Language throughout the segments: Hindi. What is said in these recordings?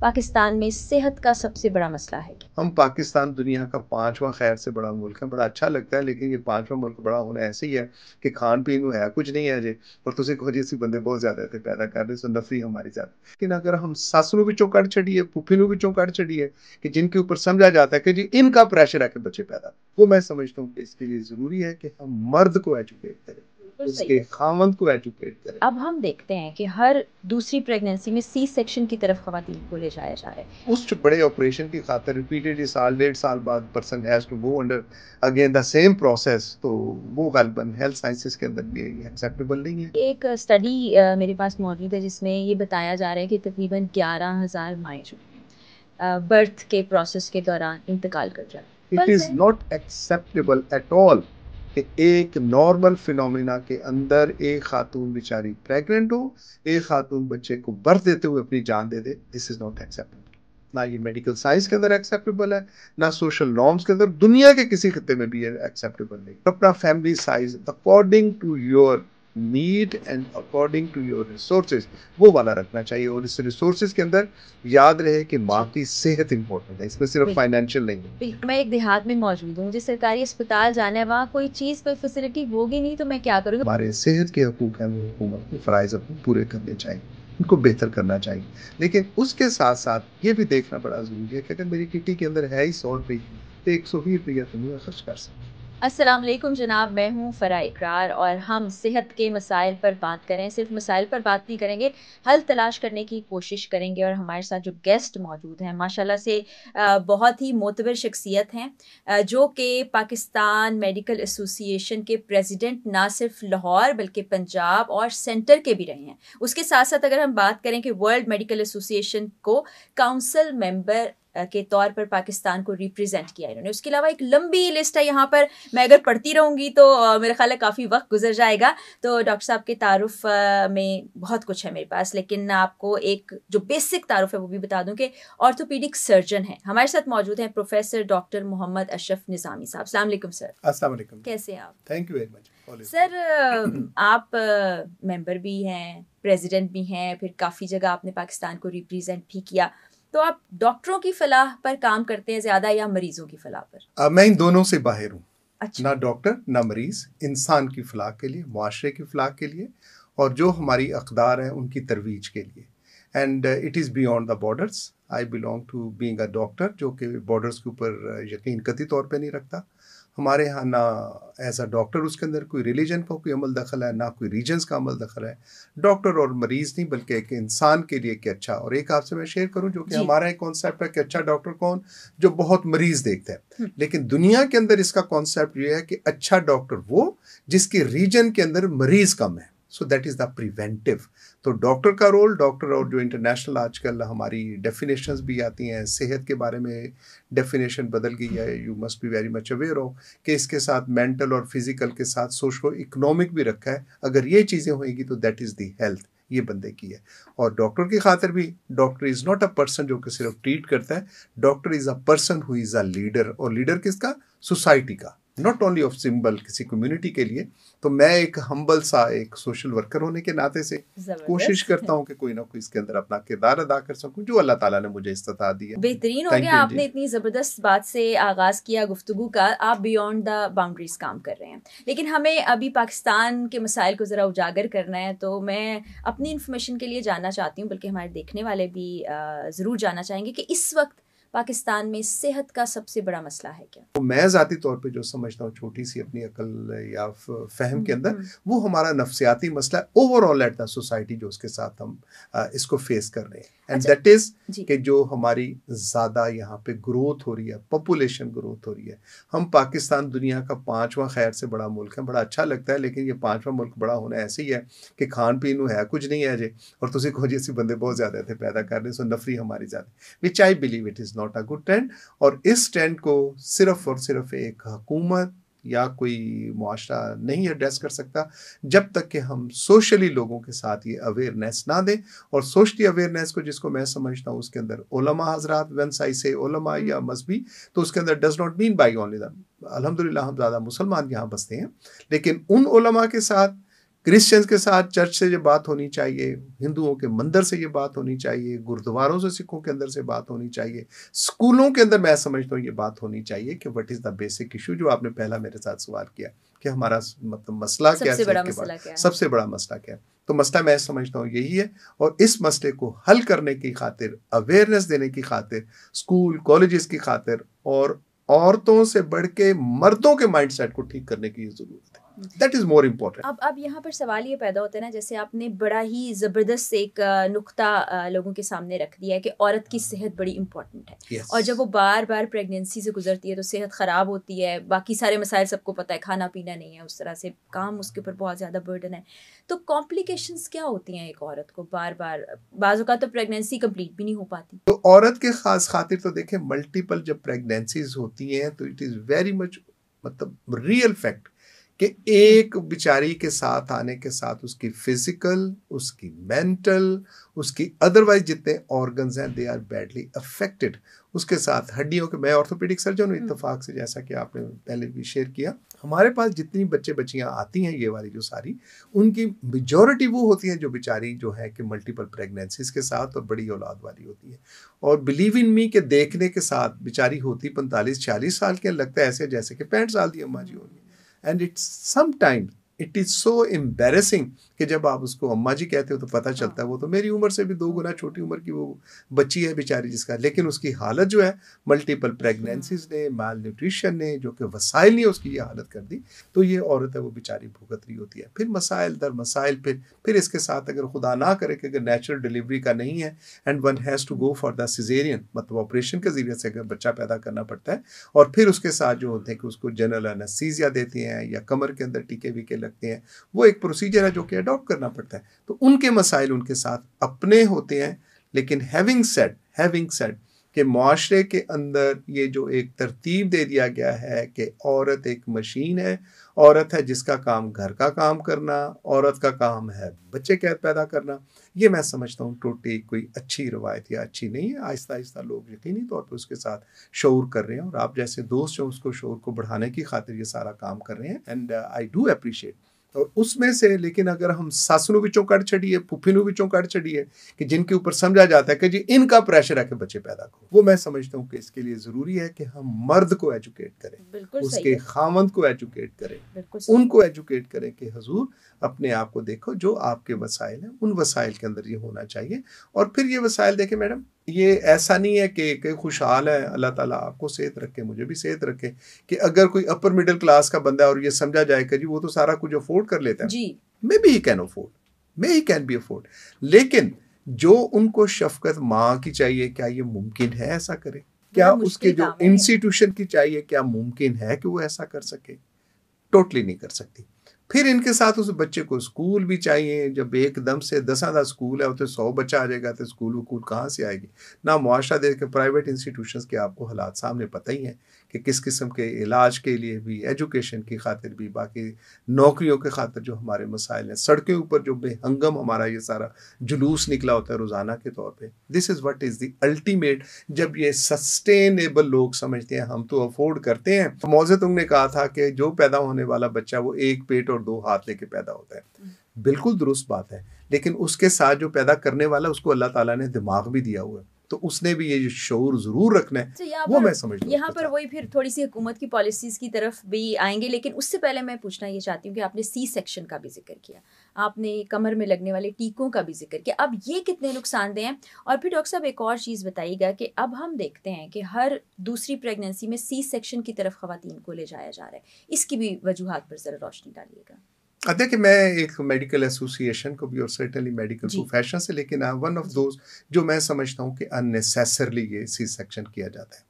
पाकिस्तान में सेहत का सबसे बड़ा मसला है क्या? हम पाकिस्तान दुनिया का 5वां खैर से बड़ा मुल्क है। बड़ा अच्छा लगता है, लेकिन ये 5वां मुल्क बड़ा होना ऐसे ही है कि खान-पीन में है कुछ नहीं है अजे और तुसीं कुछ ਅਸੀਂ ਬੰਦੇ ਬਹੁਤ ਜ਼ਿਆਦਾ ਇੱਥੇ ਪੈਦਾ ਕਰ ਰਹੇ ਸੋ ਨਫਰੀ हमारी ज़्यादा। लेकिन अगर हम सस नूं विचों कढ़ छड़िए, फूफी नूं विचों कढ़ छड़िए कि जिनके ऊपर समझा जाता है कि जी इनका प्रेशर है कि बच्चे पैदा, वो मैं समझता हूँ कि इसके लिए ज़रूरी है कि हम मर्द को एजुकेट करें, बिल्कुल सही उसके है। खामंद को एजुकेट करें। अब हम देखते हैं कि हर दूसरी प्रेगनेंसी में सी सेक्शन की तरफ खवातीन को ले जाया जा रहा है। उस बड़े ऑपरेशन की खातिर रिपीटेडली साल 1.5 साल बाद person has to go under again the same process, तो वो गलबन हेल्थ साइंसेस के अंदर भी एक्सेप्टेबल नहीं है। एक स्टडी मेरे पास मौजूद है जिसमें ये बताया जा रहा है कि तकरीबन 11,000 माएँ जो बर्थ के प्रोसेस के दौरान इंतकाल कर जाती हैं। It is not acceptable at all कि एक नॉर्मल फिनोमिना के अंदर एक खातून बेचारी प्रेग्नेंट हो, एक खातून बच्चे को बर्थ देते हुए अपनी जान दे दे। This is not acceptable. ना ये मेडिकल साइंस के अंदर एक्सेप्टेबल है, ना सोशल नॉर्म्स के अंदर, दुनिया के किसी खत्ते में भी एक्सेप्टेबल नहीं। अपना family size according to your need and according to your resources वो वाला रखना चाहिए। और इस रिसोर्सेज के अंदर याद रहे कि माँ की सेहत इंपॉर्टेंट है, इसमें सिर्फ फाइनेंशियल नहीं है। बिल्कुल, मैं एक देहात में मौजूद हूँ, मुझे सरकारी अस्पताल जाना है, वहाँ कोई चीज़ कोई फैसिलिटी होगी नहीं तो मैं क्या करूँगी? हमारे सेहत के हकूक हैं वो हुकूमत को फ़राइज़ अपने पूरे करने चाहिए, उनको बेहतर करना चाहिए। लेकिन उसके साथ-साथ ये भी देखना बड़ा ज़रूरी है कि अगर मेरी किटी के अंदर है ही 100 रुपए तो 120 रुपया तो मैं खर्च कर सकता हूँ। अस्सलाम वालेकुम जनाब, मैं हूँ फ़रा इकरार और हम सेहत के मसाइल पर बात करें। सिर्फ मसाइल पर बात नहीं करेंगे, हल तलाश करने की कोशिश करेंगे। और हमारे साथ जो गेस्ट मौजूद हैं माशाल्लाह से बहुत ही मोतबर शख्सियत हैं, जो कि पाकिस्तान मेडिकल एसोसिएशन के प्रेसिडेंट ना सिर्फ लाहौर बल्कि पंजाब और सेंटर के भी रहे हैं। उसके साथ साथ अगर हम बात करें कि वर्ल्ड मेडिकल एसोसिएशन को काउंसिल मेंबर के तौर पर पाकिस्तान को रिप्रेजेंट किया इन्होंने। उसके अलावा एक लंबी लिस्ट है यहाँ पर, मैं अगर पढ़ती रहूँगी तो मेरे ख्याल है काफ़ी वक्त गुजर जाएगा। तो डॉक्टर साहब के तारुफ में बहुत कुछ है मेरे पास, लेकिन आपको एक जो बेसिक तारुफ है वो भी बता दूं कि ऑर्थोपीडिक सर्जन है। हमारे साथ मौजूद हैं प्रोफेसर डॉक्टर मोहम्मद अशरफ निज़ामी साहब। अस्सलाम वालेकुम सर। अस्सलाम वालेकुम। कैसे हैं आप? Thank you very much. Sir, आप मेंबर भी हैं, प्रेसिडेंट भी हैं, फिर काफ़ी जगह आपने पाकिस्तान को रिप्रेजेंट भी किया। तो आप डॉक्टरों की फलाह पर काम करते हैं ज़्यादा या मरीजों की फलाह पर? मैं इन दोनों से बाहर हूँ। अच्छा। ना डॉक्टर ना मरीज, इंसान की फलाह के लिए, मुआशरे की फलाह के लिए और जो हमारी अकदार हैं उनकी तरवीज के लिए। And it is beyond the borders. I belong to being a doctor जो कि बॉर्डर्स के ऊपर यकीन कतई तौर पे नहीं रखता। हमारे यहाँ ना एज अ डॉक्टर उसके अंदर कोई रिलीजन का कोई अमल दखल है, ना कोई रीजन्स का अमल दखल है। डॉक्टर और मरीज़ नहीं बल्कि एक इंसान के लिए कि अच्छा, और एक आपसे मैं शेयर करूं जो कि हमारा एक कॉन्सेप्ट है कि अच्छा डॉक्टर कौन, जो बहुत मरीज़ देखते हैं। लेकिन दुनिया के अंदर इसका कॉन्सेप्ट ये है कि अच्छा डॉक्टर वो जिसके रीजन के अंदर मरीज़ कम है। So that is the preventive. तो डॉक्टर का रोल, डॉक्टर और जो इंटरनेशनल आजकल हमारी डेफिनेशंस भी आती हैं सेहत के बारे में, डेफिनेशन बदल गई है। You must be very much aware हो कि इसके साथ मेंटल और फिजिकल के साथ सोशो इकोनॉमिक भी रखा है। अगर ये चीज़ें होएगी तो दैट इज़ दी हेल्थ, ये बंदे की है। और डॉक्टर की खातिर भी doctor is not a person जो कि सिर्फ ट्रीट करता है। Doctor is a person who is a leader. और लीडर किसका? सोसाइटी का, नॉट ओनली ऑफ सिंबल किसी कम्युनिटी के लिए। तो मैं एक हम्बल सा एक सोशल वर्कर होने के नाते से कोशिश करता हूँ कि कोई ना कोई इसके अंदर अपना किरदार अदा कर सकूँ जो अल्लाह ताला ने मुझे इस्तिता दी है। बेहतरीन हो गया, आपने इतनी ज़बरदस्त बात से आगाज़ किया गुफ्तगू का। आप बियॉन्ड द बाउंड्रीज काम कर रहे हैं, लेकिन हमें अभी पाकिस्तान के मसाइल को ज़रा उजागर करना है। तो मैं अपनी इन्फॉर्मेशन के लिए जानना चाहती हूँ, बल्कि हमारे देखने वाले भी ज़रूर जानना चाहेंगे कि इस वक्त पाकिस्तान में सेहत का सबसे बड़ा मसला है क्या? तो मैं ज़ाती तौर पे जो समझता हूँ छोटी सी अपनी अकल या फहम के अंदर, वो हमारा नफ्सियाती मसला है ओवरऑल एट द सोसाइटी जो उसके साथ हम इसको फेस कर रहे हैं। एंड दैट इज़ कि जो हमारी ज़्यादा यहाँ पे ग्रोथ हो रही है, पॉपुलेशन ग्रोथ हो रही है। हम पाकिस्तान दुनिया का 5वां खैर से बड़ा मुल्क है। बड़ा अच्छा लगता है, लेकिन ये 5वां मुल्क बड़ा होना ऐसे ही है कि खान पीन है कुछ नहीं है अजे और तुसीं कुछ ऐसे बंदे बहुत ज़्यादा थे पैदा कर रहे, सो नफरी हमारी ज़्यादा, which I believe it is not a good trend. और इस ट्रेंड को सिर्फ और सिर्फ एक हुकूमत या कोई मुआशरा नहीं एड्रेस कर सकता जब तक कि हम सोशली लोगों के साथ ये अवेयरनेस ना दें। और सोशली अवेयरनेस को जिसको मैं समझता हूँ उसके अंदर उलमा हजरात, व्हेन आई से उलमा या मजहबी, तो उसके अंदर does not mean by only the, अल्हम्दुलिल्लाह हम ज़्यादा मुसलमान यहाँ बसते हैं, लेकिन उन उलमा के साथ क्रिश्चियंस के साथ चर्च से ये बात होनी चाहिए, हिंदुओं के मंदिर से ये बात होनी चाहिए, गुरुद्वारों से सिखों के अंदर से बात होनी चाहिए, स्कूलों के अंदर मैं समझता हूँ ये बात होनी चाहिए कि what is the basic issue, जो आपने पहला मेरे साथ सवाल किया कि हमारा मतलब मसला क्या है, सबसे बड़ा मसला क्या है, सबसे बड़ा मसला क्या है। तो मसला मैं समझता हूँ यही है, और इस मसले को हल करने की खातिर, अवेयरनेस देने की खातिर, स्कूल कॉलेजेस की खातिर, और औरतों से बढ़ के मर्दों के माइंडसेट को ठीक करने की जरूरत है। That is more important. अब यहाँ पर सवाल ये पैदा होता है ना, जैसे आपने बड़ा ही ज़बरदस्त एक नुक्ता लोगों के सामने रख दिया है कि औरत की सेहत बड़ी इंपॉर्टेंट है। yes. और जब वो बार बार प्रेगनेंसी से गुजरती है तो सेहत ख़राब होती है, बाकी सारे मसाइल सबको पता है, खाना पीना नहीं है उस तरह से, काम उसके ऊपर बहुत ज़्यादा बर्डन है। तो कॉम्प्लिकेशंस क्या होती हैं एक औरत को बार बार? बाज़ औक़ात तो प्रेगनेंसी कंप्लीट भी नहीं हो पाती। तो औरत के खास खातिर तो देखें, मल्टीपल जब प्रेगनेंसीज होती हैं तो इट इज़ वेरी मच मतलब रियल फैक्ट कि एक बिचारी के साथ आने के साथ उसकी फिजिकल, उसकी मेंटल, उसकी अदरवाइज जितने ऑर्गन्स हैं दे आर बैडली अफेक्टेड। उसके साथ हड्डियों के, मैं ऑर्थोपेडिक सर्जन हूँ इत्तेफाक से, जैसा कि आपने पहले भी शेयर किया, हमारे पास जितनी बच्चे बच्चियाँ आती हैं ये वाली जो सारी, उनकी मेजॉरिटी वो होती हैं जो बेचारी जो है कि मल्टीपल प्रेगनेंसीज के साथ और बड़ी औलाद वाली होती है। और बिलीव इन मी के देखने के साथ बेचारी होती 45-46 साल के, लगता है ऐसे जैसे कि 65 साल की अम्मा जी होंगी। And it's sometimes it is so embarrassing कि जब आप उसको अम्मा जी कहते हो तो पता चलता है वो तो मेरी उम्र से भी 2 गुना छोटी उम्र की वो बच्ची है बेचारी जिसका, लेकिन उसकी हालत जो है मल्टीपल प्रेगनेंसीज ने, माल न्यूट्रिशन ने, जो कि वसाइल ने उसकी ये हालत कर दी। तो ये औरत है वो बेचारी भुगत रही होती है, फिर मसाइल दर मसाइल, फिर इसके साथ अगर खुदा ना करे कि अगर नेचुरल डिलीवरी का नहीं है and one has to go for the caesarean, मतलब ऑपरेशन के जरिए से अगर बच्चा पैदा करना पड़ता है, और फिर उसके साथ जो होते हैं कि उसको जनरल एनेस्थीसिया देते हैं या कमर के अंदर टीके वीके लगते हैं, वो एक प्रोसीजर है जो कि अडॉप्ट करना पड़ता है। तो उनके मसाइल उनके साथ अपने होते हैं। लेकिन हैविंग सेड कि मुआशरे के अंदर ये जो एक तरतीब दे दिया गया है कि औरत एक मशीन है, औरत है जिसका काम घर का काम करना, औरत का काम है बच्चे कैद पैदा करना, ये मैं समझता हूँ टोटली कोई अच्छी रवायत या अच्छी नहीं है। आहिस्ता आहिस्ता लोग यकीनी तौर पर उसके साथ शऊर कर रहे हैं, और आप जैसे दोस्त जो उसको शऊर को बढ़ाने की खातिर ये सारा काम कर रहे हैं, एंड आई डू अप्रिशिएट। और उसमें से लेकिन अगर हम सासनों विचों कट छड़िए, फुफिनों विचों कट छड़िए कि जिनके ऊपर समझा जाता है कि जी इनका प्रेशर है कि बच्चे पैदा करो, वो मैं समझता हूँ कि इसके लिए ज़रूरी है कि हम मर्द को एजुकेट करें, उसके खामंद को एजुकेट करें, उनको एजुकेट करें कि हुजूर अपने आप को देखो, जो आपके वसाइल हैं उन वसाइल के अंदर ये होना चाहिए। और फिर ये वसाइल देखें मैडम, ये ऐसा नहीं है कि खुशहाल है, अल्लाह ताला आपको सेहत रखे, मुझे भी सेहत रखे, कि अगर कोई अपर मिडिल क्लास का बंदा है और ये समझा जाए कि जी वो तो सारा कुछ अफोर्ड कर लेता है, may be he can afford, may he can be afford, लेकिन जो उनको शफकत माँ की चाहिए, क्या ये मुमकिन है ऐसा करे? क्या उसके जो इंस्टीट्यूशन की चाहिए, क्या मुमकिन है कि वो ऐसा कर सके? टोटली नहीं कर सकती। फिर इनके साथ उस बच्चे को स्कूल भी चाहिए। जब एकदम से 10 स्कूल है तो 100 बच्चा आ जाएगा तो स्कूल वकूल कहाँ से आएगी ना। मुआशरा देख के प्राइवेट इंस्टीट्यूशंस के आपको हालात सामने पता ही है कि किस किस्म के इलाज के लिए भी, एजुकेशन की खातिर भी, बाकी नौकरियों के खातिर जो हमारे मसाइल हैं, सड़कें ऊपर जो बेहंगम हमारा ये सारा जुलूस निकला होता है रोज़ाना के तौर पे, this is what is the ultimate. जब ये सस्टेनेबल लोग समझते हैं हम तो अफोर्ड करते हैं। तो मौज़े तुमने कहा था कि जो पैदा होने वाला बच्चा वो एक पेट और 2 हाथ लेके पैदा होता है, बिल्कुल दुरुस्त बात है, लेकिन उसके साथ जो पैदा करने वाला उसको अल्लाह ताला ने दिमाग भी दिया हुआ है, तो उसने भी ये शऊर जरूर रखना है। तो वो मैं समझ यहाँ पर वही फिर थोड़ी सी हुकूमत की पॉलिसीज़ की तरफ भी आएंगे, लेकिन उससे पहले मैं पूछना ये चाहती हूँ कि आपने सी सेक्शन का भी जिक्र किया, आपने कमर में लगने वाले टीकों का भी जिक्र किया, अब ये कितने नुकसानदेह हैं? और फिर डॉक्टर साहब एक और चीज़ बताइएगा कि अब हम देखते हैं कि हर दूसरी प्रेगनेंसी में सी सेक्शन की तरफ ख़वातीन को ले जाया जा रहा है, इसकी भी वजूहात पर ज़रा रोशनी डालिएगा। देखिए, मैं एक मेडिकल एसोसिएशन को भी और सर्टेनली मेडिकल प्रोफेशन से, लेकिन वन ऑफ दोज जो मैं समझता हूँ कि अननेसेसरली ये सी सेक्शन किया जाता है।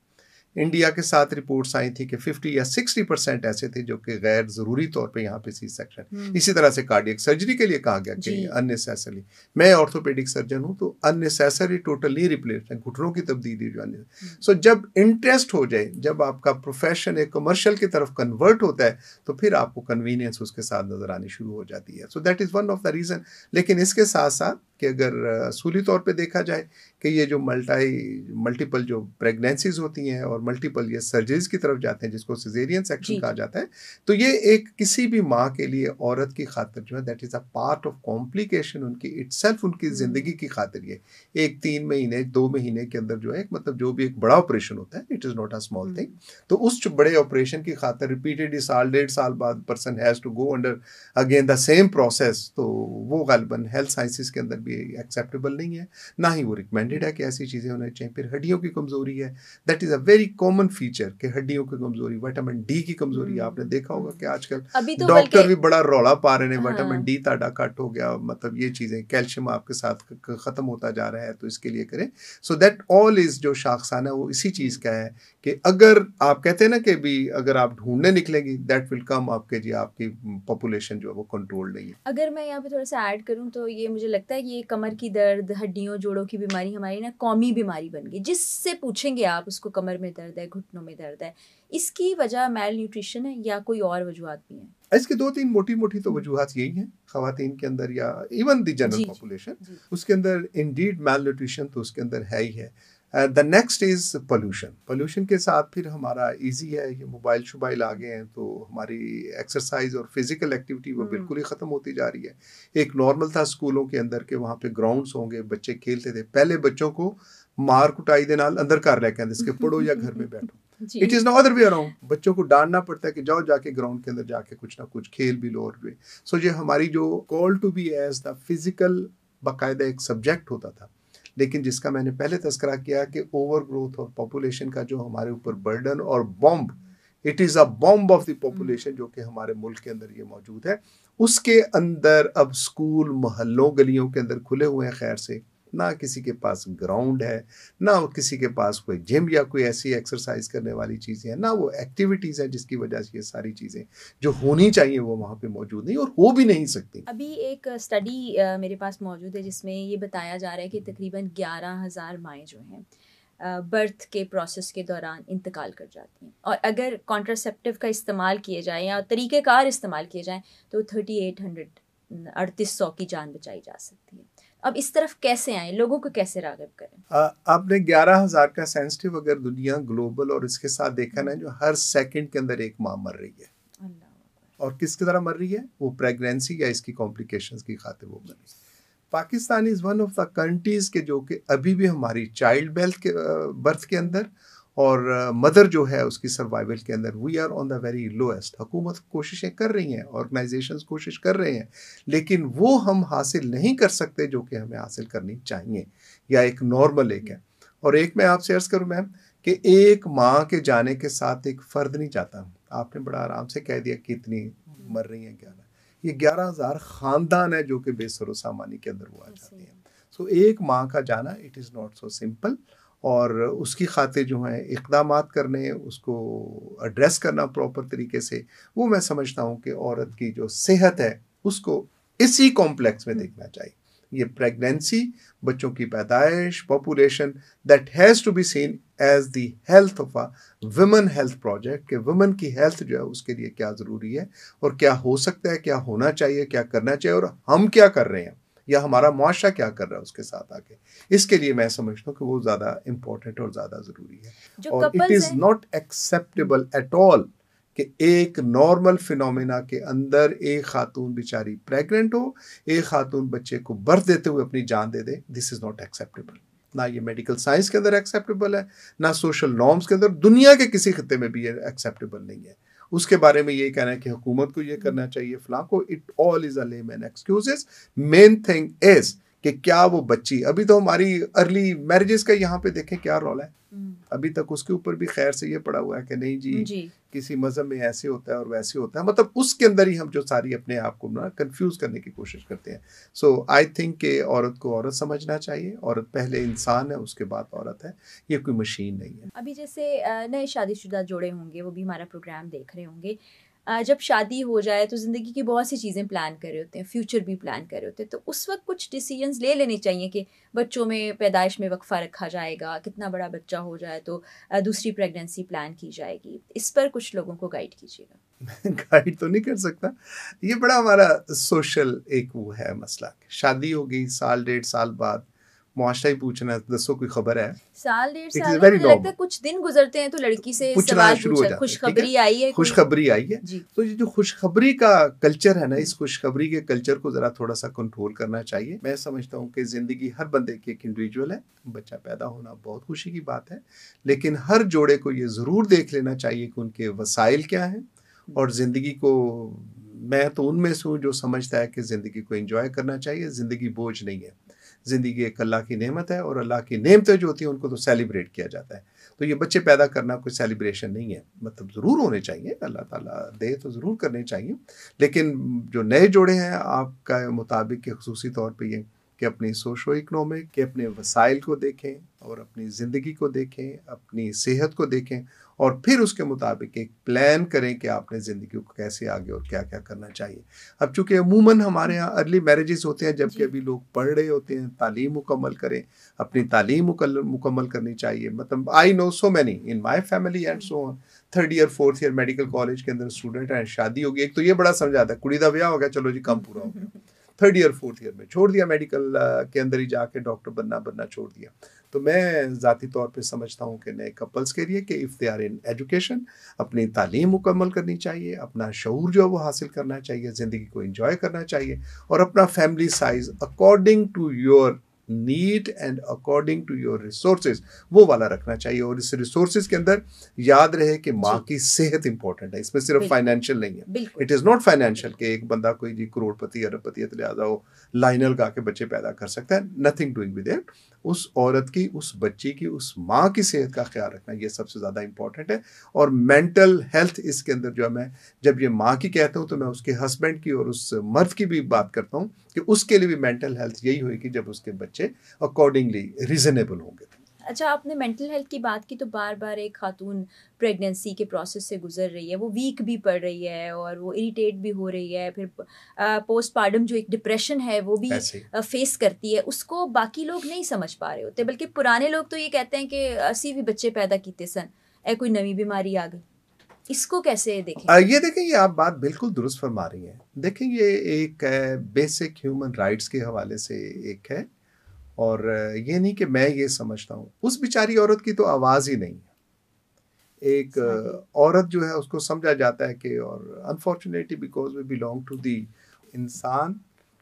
इंडिया के साथ रिपोर्ट्स आई थी कि 50 या 60% ऐसे थे जो कि गैर ज़रूरी तौर पे यहाँ पे सी सेक्शन। इसी तरह से कार्डियक सर्जरी के लिए कहा गया कि अननेसेसरली। मैं ऑर्थोपेडिक सर्जन हूँ, तो अननेसेसरी टोटली रिप्लेसमेंट, घुटनों की तब्दीली जो सो जब इंटरेस्ट हो जाए, जब आपका प्रोफेशन एक कमर्शियल की तरफ कन्वर्ट होता है, तो फिर आपको कन्वीनियंस उसके साथ नजर आनी शुरू हो जाती है। So that is one of the reason. लेकिन इसके साथ साथ कि अगर असूली तौर पे देखा जाए कि ये जो मल्टीपल जो प्रेगनेंसीज होती हैं और मल्टीपल ये सर्जरीज की तरफ जाते हैं जिसको सिजेरियन सेक्शन कहा जाता है, तो ये एक किसी भी माँ के लिए औरत की खातिर जो है that is a part of complication उनकी इटसेल्फ, उनकी ज़िंदगी की खातिर ये एक 3 महीने 2 महीने के अंदर जो है मतलब जो भी एक बड़ा ऑपरेशन होता है, it is not a small thing. तो उस बड़े ऑपरेशन की खातिर रिपीटेडली साल 1.5 साल बाद person has to go under again the same process, तो वो गालिबन हेल्थ साइंसेज के अंदर भी एक्सेप्टेबल नहीं है, ना ही वो रिकमेंडेड है कि ऐसी चीज़ें होनी चाहिए। फिर हड्डियों की कमज़ोरी है, that is a very common feature कि हड्डियों की कमज़ोरी, विटामिन डी की कमज़ोरी, आपने देखा होगा कि आजकल तो डॉक्टर भी बड़ा रौला पा रहे हैं, विटामिन डी ताड़ा कट हो गया, मतलब ये चीज़ें, कैल्शियम आपके साथ ख़त्म होता जा रहा है, तो इसके लिए करें। सो दैट ऑल इज़ जो शाखसाना है वो इसी चीज़ का है कि अगर आप कहते हैं ना कि भी अगर आप ढूंढने निकलेंगी दैट विल कम आपके जी आपकी पॉपुलेशन जो है वो कंट्रोल नहीं है। अगर मैं यहाँ पे थोड़ा सा ऐड करूँ तो ये मुझे लगता है कि ये कमर की दर्द, हड्डियों जोड़ों की बीमारी हमारी ना कौमी बीमारी बन गई। जिससे पूछेंगे आप उसको कमर में दर्द है, घुटनों में दर्द है, इसकी वजह मेल न्यूट्रिशन है या कोई और वजूहत भी हैं? इसकी 2-3 मोटी-मोटी तो वजूहत यही हैं ख़वातीन के अंदर या इवन द जनरल पॉपुलेशन, उसके अंदर इंडीड मेल न्यूट्रिशन तो उसके अंदर है ही है। द नेक्स्ट इज़ पोल्यूशन के साथ फिर हमारा इजी है, ये मोबाइल शोबाइल आ गए हैं तो हमारी एक्सरसाइज और फिजिकल एक्टिविटी वो बिल्कुल ही ख़त्म होती जा रही है। एक नॉर्मल था स्कूलों के अंदर के वहाँ पे ग्राउंड्स होंगे, बच्चे खेलते थे, पहले बच्चों को मार कुटाई दे नाल अंदर कर रखे इसके पढ़ो या घर में बैठो। It is no other way around, बच्चों को डांटना पड़ता है कि जाओ जाके ग्राउंड के अंदर जाके कुछ ना कुछ खेल भी लो। और सो ये हमारी जो call to be as the physical बाकायदा एक सब्जेक्ट होता था, लेकिन जिसका मैंने पहले तस्करा किया कि ओवर ग्रोथ और पॉपुलेशन का जो हमारे ऊपर बर्डन और bomb, it is a bomb of the population जो कि हमारे मुल्क के अंदर ये मौजूद है, उसके अंदर अब स्कूल मोहल्लों गलियों के अंदर खुले हुए हैं, खैर से ना किसी के पास ग्राउंड है, ना किसी के पास कोई जिम या कोई ऐसी एक्सरसाइज करने वाली चीज़ें हैं, ना वो एक्टिविटीज़ हैं जिसकी वजह से ये सारी चीज़ें जो होनी चाहिए वो वहाँ पे मौजूद नहीं और हो भी नहीं सकती। अभी एक स्टडी मेरे पास मौजूद है जिसमें ये बताया जा रहा है कि तकरीबन 11,000 माएँ जो हैं बर्थ के प्रोसेस के दौरान इंतकाल कर जाती हैं, और अगर कॉन्ट्रासेप्टिव का इस्तेमाल किए जाए या तरीक़ेकार इस्तेमाल किए जाएँ तो 3800 की जान बचाई जा सकती है। अब इस तरफ कैसे आएँ, लोगों को कैसे राग़िब करें? आपने 11,000 का सेंसिटिव अगर दुनिया ग्लोबल और इसके साथ देखा ना, जो हर सेकंड के अंदर एक माँ मर रही है, और किसकी तरह मर रही है, वो प्रेगनेंसी या इसकी कॉम्प्लिकेशंस की खातिर वो मर रही है। Pakistan is one of the countries के जो कि अभी भी हमारी चाइल्ड बर्थ के अंदर और मदर जो है उसकी सर्वाइवल के अंदर we are on the very lowest. हुकूमत कोशिशें कर रही हैं, ऑर्गेनाइजेशंस कोशिश कर रहे हैं, लेकिन वो हम हासिल नहीं कर सकते जो कि हमें हासिल करनी चाहिए, या एक नॉर्मल एक है। और एक मैं आपसे अर्ज़ करूँ मैम कि एक माँ के जाने के साथ एक फ़र्द नहीं जाता। आपने बड़ा आराम से कह दिया कि इतनी मर रही हैं 11, ये 11,000 ख़ानदान है जो कि बेसरो सामानी के अंदर वो आ जाते हैं। सो एक माँ का जाना it is not so simple, और उसकी खातिर जो है इक़दामात करने, उसको एड्रेस करना प्रॉपर तरीके से, वो मैं समझता हूँ कि औरत की जो सेहत है उसको इसी कॉम्प्लेक्स में देखना चाहिए। ये प्रेगनेंसी, बच्चों की पैदाइश, population, that has to be seen as the health of a women health project, कि वुमेन की हेल्थ जो है उसके लिए क्या ज़रूरी है और क्या हो सकता है, क्या होना चाहिए, क्या करना चाहिए, और हम क्या कर रहे हैं या हमारा मुआशरा क्या कर रहा है उसके साथ आके। इसके लिए मैं समझता हूँ कि वो ज़्यादा इम्पोर्टेंट और ज़्यादा ज़रूरी है। और it is not acceptable at all कि एक नॉर्मल फिनोमेना के अंदर एक खातून बेचारी प्रेग्नेंट हो, एक खातून बच्चे को बर्थ देते हुए अपनी जान दे दे। This is not acceptable. ना ये मेडिकल साइंस के अंदर एक्सेप्टेबल है, ना सोशल नॉर्म्स के अंदर, दुनिया के किसी खत्ते में भी ये एक्सेप्टेबल नहीं है। उसके बारे में ये कहना है कि हुकूमत को ये करना चाहिए, फलां को, it all is a lemon excuses. Main thing is कि क्या वो बच्ची, अभी तो हमारी अर्ली मैरिजेस का यहाँ पे देखें क्या रोल है, अभी तक उसके ऊपर भी खैर से ये पड़ा हुआ है कि नहीं जी किसी मज़हब में ऐसे होता है और वैसे होता है, मतलब उसके अंदर ही हम जो सारी अपने आप को ना कंफ्यूज करने की कोशिश करते हैं। सो आई थिंक कि औरत को औरत समझना चाहिए, औरत पहले इंसान है उसके बाद औरत है, ये कोई मशीन नहीं है। अभी जैसे नए शादीशुदा जोड़े होंगे वो भी हमारा प्रोग्राम देख रहे होंगे, जब शादी हो जाए तो ज़िंदगी की बहुत सी चीज़ें प्लान कर रहे होते हैं, फ्यूचर भी प्लान कर रहे होते हैं, तो उस वक़्त कुछ डिसीजंस ले लेने चाहिए कि बच्चों में पैदाइश में वक्फ़ा रखा जाएगा, कितना बड़ा बच्चा हो जाए तो दूसरी प्रेगनेंसी प्लान की जाएगी। इस पर कुछ लोगों को गाइड कीजिएगा। गाइड तो नहीं कर सकता, ये बड़ा हमारा सोशल एक वो है मसला। शादी हो गई, साल 1.5 साल बाद मुआशरा ही पूछना है, दसो कोई खबर है। साल 1.5 इट इज़ साल नहीं, वेरी मुझे लगता है नॉर्मल, कुछ दिन गुजरते हैं तो लड़की से पूछना सवाल शुरू हो पूछा, जाता है, ठीक है, खुशखबरी आई है कोई? खुशखबरी आई है। जी। तो ये जो खुशखबरी का कल्चर है ना, इस खुशखबरी के कल्चर को ज़रा थोड़ा सा कंट्रोल करना चाहिए। मैं समझता हूँ कि ज़िंदगी हर बंदे की एक इंडिविजुअल है, बच्चा पैदा होना बहुत खुशी की बात है, लेकिन हर जोड़े को ये ज़रूर देख लेना चाहिए कि उनके वसाइल क्या हैं, और ज़िंदगी को, मैं तो उनमें से हूँ जो समझता है कि ज़िंदगी को एंजॉय करना चाहिए। ज़िंदगी बोझ नहीं है, ज़िंदगी एक अल्लाह की नेमत है, और अल्लाह की नेमतें जो होती हैं उनको तो सेलिब्रेट किया जाता है। तो ये बच्चे पैदा करना कोई सेलिब्रेशन नहीं है, मतलब ज़रूर होने चाहिए, अल्लाह ताला दे तो ज़रूर करने चाहिए, लेकिन जो नए जोड़े हैं आपका मुताबिक के खुसूसी तौर पे ये कि अपनी सोशो इकनॉमिक के अपने वसाइल को देखें, और अपनी ज़िंदगी को देखें, अपनी सेहत को देखें, और फिर उसके मुताबिक एक प्लान करें कि आपने ज़िंदगी को कैसे आगे और क्या क्या करना चाहिए। अब चूँकि अमूमन हमारे यहाँ अर्ली मैरिजेस होते हैं, जबकि जी। अभी लोग पढ़ रहे होते हैं, तालीम मुकम्मल करें, अपनी तालीम मुकम्मल करनी चाहिए। मतलब I know so many in my family and so on, 3rd year 4th year medical college के अंदर स्टूडेंट हैं, शादी होगी, एक तो ये बड़ा समझाता है कुड़ी दा ब्याह हो गया, चलो जी काम पूरा हो गया, 3rd ईयर 4th ईयर में छोड़ दिया, मेडिकल के अंदर ही जाके डॉक्टर बनना छोड़ दिया। तो मैं ज़ाती तौर पे समझता हूँ कि नए कपल्स के लिए कि if they are in education, अपनी तालीम मुकम्मल करनी चाहिए, अपना शऊर जो है वो हासिल करना चाहिए, ज़िंदगी को एंजॉय करना चाहिए, और अपना family size according to your need and according to your resources वो वाला रखना चाहिए। और इस रिसोर्सेज के अंदर याद रहे कि माँ जी। की सेहत इंपॉर्टेंट है, इसमें सिर्फ बिल्कुल। फाइनेंशियल नहीं है। बिल्कुल। इट इज़ नॉट फाइनेंशियल कि एक बंदा कोई जी करोड़पति अरबपति लिहाजा वो लाइनर लगा के बच्चे पैदा कर सकता है, नथिंग डूइंग विद इट। उस औरत की, उस बच्ची की, उस माँ की सेहत का ख्याल रखना ये सबसे ज़्यादा इंपॉर्टेंट है। और मेंटल हेल्थ इसके अंदर जो है, मैं जब ये माँ की कहता हूँ तो मैं उसके हस्बैंड की और उस मर्द की भी बात करता हूँ कि उसके लिए भी मेंटल हेल्थ यही होगी जब उसके बच्चे अकॉर्डिंगली रीजनेबल होंगे। अच्छा, आपने मेंटल हेल्थ की बात की तो बार बार एक खातून प्रेगनेंसी के प्रोसेस से गुजर रही है, वो वीक भी पड़ रही है और वो इरिटेट भी हो रही है, फिर पोस्टपार्टम जो एक डिप्रेशन है वो भी ऐसे ही फेस करती है, उसको बाकी लोग नहीं समझ पा रहे होते, बल्कि पुराने लोग तो ये कहते हैं कि असी भी बच्चे पैदा कीते सन, कोई नवी बीमारी आ गई। इसको कैसे देखेंगे? ये देखें, ये आप बात बिल्कुल दुरुस्त फरमा रही हैं। देखें, ये एक बेसिक ह्यूमन राइट्स के हवाले से एक है, और ये नहीं कि मैं ये समझता हूँ, उस बेचारी औरत की तो आवाज़ ही नहीं है। एक सही। औरत जो है उसको समझा जाता है कि, और unfortunately because we belong to the, इंसान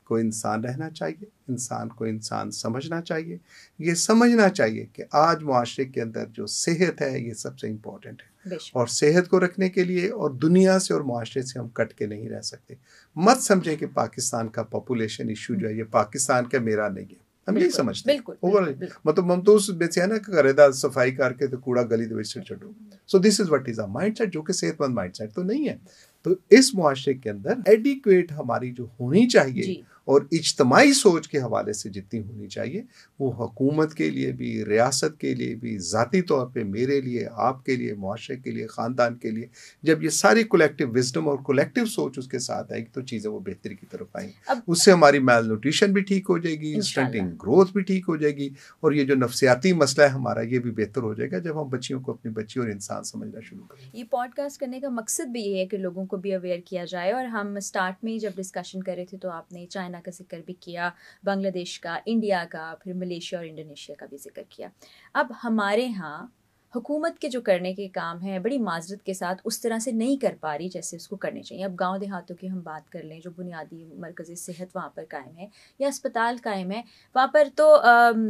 को इंसान रहना चाहिए, इंसान को इंसान समझना चाहिए, ये समझना चाहिए कि आज मुआशरे के अंदर जो सेहत है ये सबसे इम्पोर्टेंट है, बेशक। और सेहत को रखने के लिए और दुनिया से और मुआशरे से हम कट के नहीं रह सकते। मत समझें कि पाकिस्तान का पॉपुलेशन इशू जो है ये पाकिस्तान का मेरा नहीं है, हम यही बिल्कुल समझते हैं बिल्कुल ओवरऑल। बिल्कुल बिल्कुल। मतलब हम तो उस ਵਿੱਚ है ना कि घरेदार सफाई करके तो कूड़ा गली ਦੇ ਵਿੱਚ ਛੱਡੋ। सो this is what is a mindset, जो कि सेहतमंद माइंडसेट तो नहीं है। तो इस मुआशरे के अंदर एडिक्वेट हमारी जो होनी चाहिए जी। और इज्तमाही सोच के हवाले से जितनी होनी चाहिए, वो हुकूमत के लिए भी, रियासत के लिए भी, ज़ाती तौर पे मेरे लिए, आपके लिए, मुआशरे के लिए, ख़ानदान के लिए, जब ये सारी कलेक्टिव विजडम और कलेक्टिव सोच उसके साथ आएगी तो चीज़ें वो बेहतरी की तरफ आएंगी। अब उससे हमारी मेल न्यूट्रिशन भी ठीक हो जाएगी, इंशाल्लाह। स्टंटिंग ग्रोथ भी ठीक हो जाएगी, और ये जो नफ्सियाती मसला है हमारा ये भी बेहतर हो जाएगा जब हम बच्चियों को अपनी बच्ची और इंसान समझना शुरू करें। ये पॉडकास्ट करने का मकसद भी ये है कि लोगों को भी अवेयर किया जाए, और हम स्टार्ट में ही जब डिस्कशन कर रहे थे तो आपने चाइना का जिक्र भी किया, बांग्लादेश का, इंडिया का, फिर मलेशिया और इंडोनेशिया का भी जिक्र किया। अब हमारे यहाँ हुकूमत के जो करने के काम हैं बड़ी माजरत के साथ उस तरह से नहीं कर पा रही जैसे उसको करने चाहिए। अब गांव देहातों की हम बात कर लें, जो बुनियादी मरकज़ी सेहत वहाँ पर कायम है या अस्पताल कायम है, वहाँ पर तो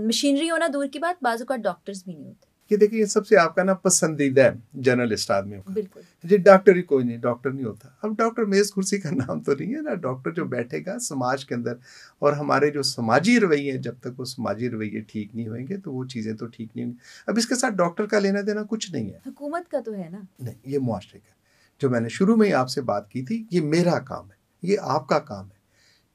मशीनरी होना दूर की बात, बाज़ औक़ात डॉक्टर्स भी नहीं होते। ये देखिए, ये सबसे आपका ना पसंदीदा है जर्नलिस्ट आदमियों का, बिल्कुल। जी डॉक्टर ही कोई नहीं, डॉक्टर नहीं होता। अब डॉक्टर मेज़ कुर्सी का नाम तो नहीं है ना, डॉक्टर जो बैठेगा समाज के अंदर, और हमारे जो समाजी रवैये हैं, जब तक वो समाजी रवैये ठीक नहीं होंगे तो वो चीज़ें तो ठीक नहीं होंगी। अब इसके साथ डॉक्टर का लेना देना कुछ नहीं है, हुकूमत का तो है ना। नहीं, ये मुआशरे का, जो मैंने शुरू में ही आपसे बात की थी, ये मेरा काम है, ये आपका काम है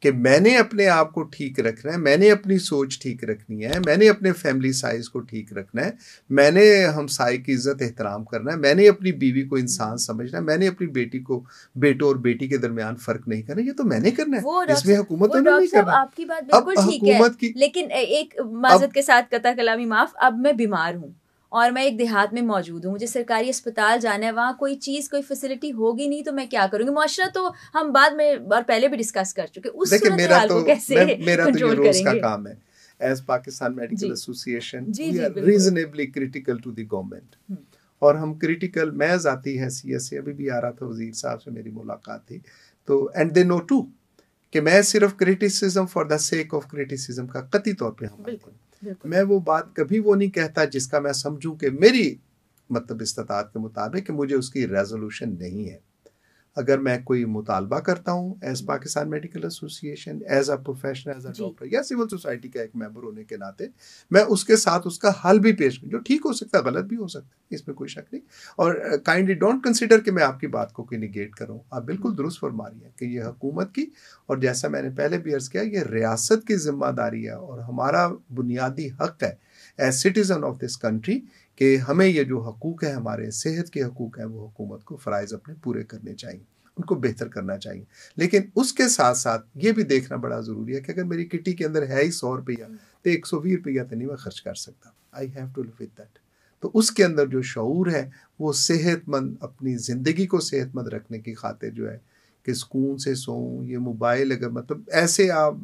कि मैंने अपने आप को ठीक रखना है, मैंने अपनी सोच ठीक रखनी है, मैंने अपने फैमिली साइज को ठीक रखना है, मैंने हमसाये की इज्जत एहतराम करना है, मैंने अपनी बीवी को इंसान समझना है, मैंने अपनी बेटी को बेटो और बेटी के दरमियान फर्क नहीं करना, ये तो मैंने करना है, इसमें हुकूमत ने नहीं करना। आपकी बात बिल्कुल ठीक है, लेकिन एक माजरत के साथ कता कलामी माफ, अब मैं बीमार हूँ और मैं एक देहात में मौजूद हूँ, मुझे सरकारी अस्पताल जाना है, वहाँ कोई चीज़ कोई फैसिलिटी होगी नहीं, तो मैं क्या करूँगी? मुआशरा तो हम बाद में और पहले भी डिस्कस कर चुके, उस सूरत हाल को कैसे कंट्रोल रोज का काम है। As Pakistan medical association we are reasonably critical to the government, और हम क्रिटिकल, मैं ज़ाती हैसियत से, अभी भी आ रहा था वजीर साहब से मेरी मुलाकात थी, तो एंड दे नो टू कि मैं सिर्फ criticism for the sake of criticism का कतई तौर पे हम, मैं वो बात कभी वो नहीं कहता जिसका मैं समझूं कि मेरी मतलब इस्तात के मुताबिक कि मुझे उसकी रेजोल्यूशन नहीं है। अगर मैं कोई मुतालबा करता हूँ as Pakistan medical association, as a professional, as a doctor या सिविल सोसाइटी का एक मेंबर होने के नाते, मैं उसके साथ उसका हल भी पेश करूँ, जो ठीक हो सकता है, गलत भी हो सकता है, इसमें कोई शक नहीं। और काइंडली डोंट कंसिडर कि मैं आपकी बात को कोई निगेट कर रहा हूँ। आप बिल्कुल दुरुस्त फरमा रही हैं कि ये हुकूमत की, और जैसा मैंने पहले भी अर्ज़ किया, ये रियासत की जिम्मेदारी है और हमारा बुनियादी हक है as citizen of this country कि हमें ये जो हकूक़ है, हमारे सेहत के हकूक़ हैं, वो हुकूमत को फ़राइज़ अपने पूरे करने चाहिए, उनको बेहतर करना चाहिए। लेकिन उसके साथ साथ ये भी देखना बड़ा ज़रूरी है कि अगर मेरी किटी के अंदर है ही 100 रुपया, तो 120 रुपया तो नहीं मैं खर्च कर सकता। I have to live with that. तो उसके अंदर जो शऊर है, वो सेहतमंद, अपनी ज़िंदगी को सेहतमंद रखने की खातिर जो है कि सुकून से सोऊं। ये मोबाइल अगर मतलब ऐसे आप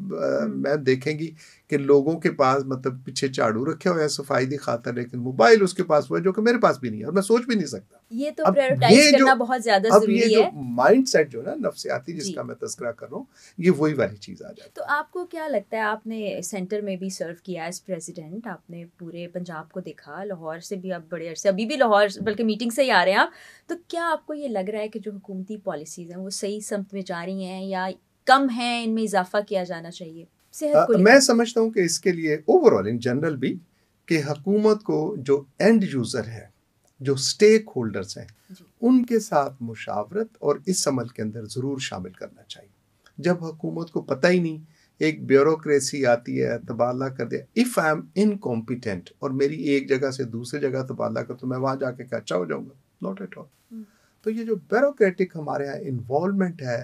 मैं देखेंगी कि लोगों के पास मतलब पीछे झाड़ू रखे हुए हैं सफाई की खातर, लेकिन मोबाइल उसके पास हुआ है जो कि मेरे पास भी नहीं है और मैं सोच भी नहीं सकता। ये तो प्रायोरिटाइज करना बहुत ज्यादा जरूरी है। अब ये जो माइंडसेट जो ना नफ्सियाती जिसका मैं तस्करा कर रहा हूँ, ये वही वाली चीज़ आ जाती है। तो आपको क्या लगता है, आपने सेंटर में भी सर्व किया एज प्रेसिडेंट, आपने पूरे पंजाब को देखा, लाहौर से भी आप बड़े अरसे, अभी भी लाहौर बल्कि मीटिंग से ही आ रहे हैं आप, तो क्या आपको ये लग रहा है कि जो हुकूमती पॉलिसीज़ हैं वो सही समत में जा रही हैं या कम हैं, इनमें इजाफा किया जाना चाहिए? मैं समझता हूँ कि इसके लिए ओवरऑल इन जनरल भी कि हुकूमत को जो एंड यूज़र है, जो स्टेक होल्डर्स हैं, उनके साथ मुशावरत और इस अमल के अंदर ज़रूर शामिल करना चाहिए। जब हुकूमत को पता ही नहीं, एक ब्यूरोक्रेसी आती है, तबादला कर दिया, इफ़ आई एम इनकॉम्पिटेंट और मेरी एक जगह से दूसरी जगह तबादला कर, तो मैं वहाँ जाके अच्छा हो जाऊँगा? Not at all. तो ये जो ब्यूरोक्रेटिक हमारे यहाँ इन्वॉल्वमेंट है,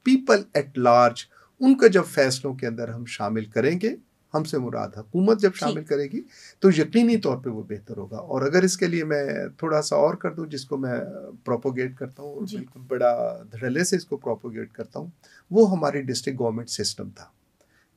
पीपल एट लार्ज, उनका जब फैसलों के अंदर हम शामिल करेंगे, हमसे मुराद हुकूमत जब शामिल करेगी, तो यकीनी तौर पे वो बेहतर होगा। और अगर इसके लिए मैं थोड़ा सा और कर दूं, जिसको मैं प्रोपोगेट करता हूँ और बिल्कुल बड़ा धड़ल्ले से इसको प्रोपोगेट करता हूँ, वो हमारी डिस्ट्रिक्ट गवर्नमेंट सिस्टम था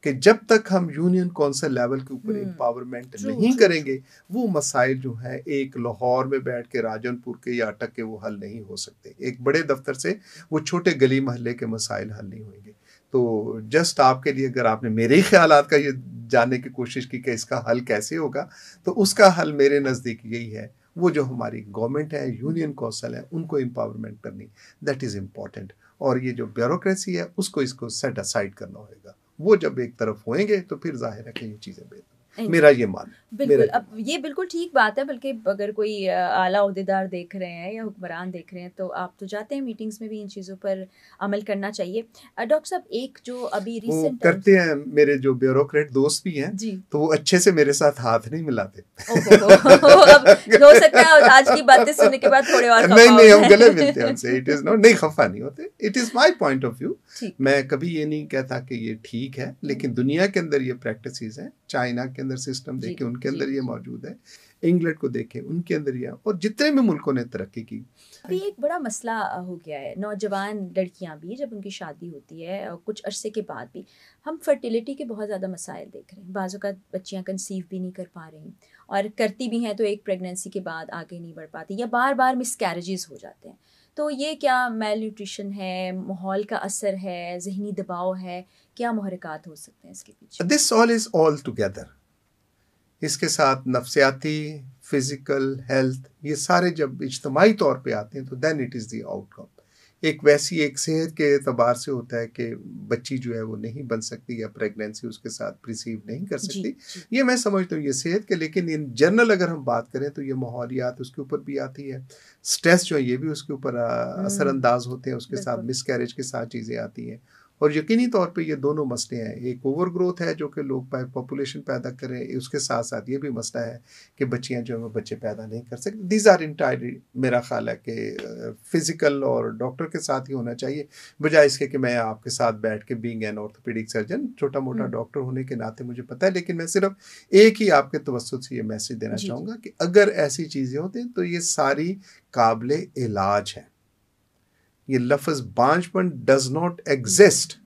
कि जब तक हम यूनियन कौंसिल लेवल के ऊपर एम्पावरमेंट नहीं करेंगे, वो मसाइल जो है एक लाहौर में बैठ के, राजनपुर के या अटक के वो हल नहीं हो सकते। एक बड़े दफ्तर से वो छोटे गली महल्ले के मसाइल हल नहीं होंगे। तो जस्ट आपके लिए, अगर आपने मेरे ख्यालात का ये जानने की कोशिश की कि इसका हल कैसे होगा, तो उसका हल मेरे नज़दीक यही है, वो जो हमारी गवर्नमेंट है, यूनियन कौंसिल है, उनको एम्पावरमेंट करनी, दैट इज़ इम्पॉर्टेंट। और ये जो ब्यूरोक्रेसी है, उसको इसको सेट असाइड करना होगा। वो जब एक तरफ होएंगे तो फिर जाहिर है कि ये चीज़ें बेहतर, मेरा ये मान। बिल्कुल, अब ये बिल्कुल ठीक बात है, बल्कि अगर कोई आला ओहदेदार देख रहे हैं या हुक्मरान देख रहे हैं, तो आप तो जाते हैं मीटिंग्स में भी, इन चीज़ों पर अमल करना चाहिए। डॉक्टर साहब, एक जो अभी रिसेंट करते हैं, मेरे जो ब्यूरोक्रेट दोस्त भी हैं, तो वो अच्छे से मेरे साथ हाथ नहीं मिलाते। अब हो सकता है आज की बातें सुनने के बाद थोड़े और नहीं, हम गले मिलते हैं उनसे, इट इज नॉट, नहीं खफा नहीं होते, it is my point of view. मैं कभी ये नहीं कहता कि ये ठीक है, लेकिन दुनिया के अंदर ये प्रैक्टिसेस हैं। चाइना के अंदर सिस्टम देखें, उनके अंदर ये मौजूद है, इंग्लैंड को देखें, उनके अंदर ये, और जितने भी मुल्कों ने तरक्की की। अभी एक बड़ा मसला हो गया है, नौजवान लड़कियां भी जब उनकी शादी होती है और कुछ अरसे के बाद भी हम फर्टिलिटी के बहुत ज़्यादा मसाइल देख रहे हैं। बाज़ों का बच्चियां कंसीव भी नहीं कर पा रही, और करती भी हैं तो एक प्रेगनेंसी के बाद आगे नहीं बढ़ पाती, या बार बार मिसकैरेजेस हो जाते हैं। तो ये क्या मेल न्यूट्रिशन है, माहौल का असर है, ज़हनी दबाव है, क्या मुहर्रिकात हो सकते हैं इसके पीछे? This all is all together. इसके साथ नफ्सियाती, फिज़िकल, हेल्थ, ये सारे जब इज्तमाही तौर पे आते हैं तो then it is the outcome. एक वैसी एक सेहत के एतबार से होता है कि बच्ची जो है वो नहीं बन सकती या प्रेगनेंसी उसके साथ प्रिसीव नहीं कर सकती, ये मैं समझता हूँ ये सेहत के। लेकिन इन जनरल अगर हम बात करें तो ये माहौलियात उसके ऊपर भी आती है, स्ट्रेस जो है ये भी उसके ऊपर असरअंदाज होते हैं, उसके साथ मिसकैरेज के साथ चीज़ें आती हैं, और यकीनी तौर पे ये दोनों मसले हैं, एक ओवर ग्रोथ है जो कि लोग पॉपुलेशन पैदा करें, उसके साथ साथ ये भी मसला है कि बच्चियां जो है बच्चे पैदा नहीं कर सकती। दीज आर इंटायरली मेरा ख्याल है कि फिजिकल और डॉक्टर के साथ ही होना चाहिए, बजाय इसके कि मैं आपके साथ बैठ के बीइंग एन ऑर्थोपेडिक सर्जन, छोटा मोटा डॉक्टर होने के नाते मुझे पता है, लेकिन मैं सिर्फ एक ही आपके तवज्जुह से ये मैसेज देना चाहूँगा कि अगर ऐसी चीज़ें होती हैं तो ये सारी काबिले इलाज है। ये लफ्ज़ बांझपन डज नॉट एग्जिस्ट,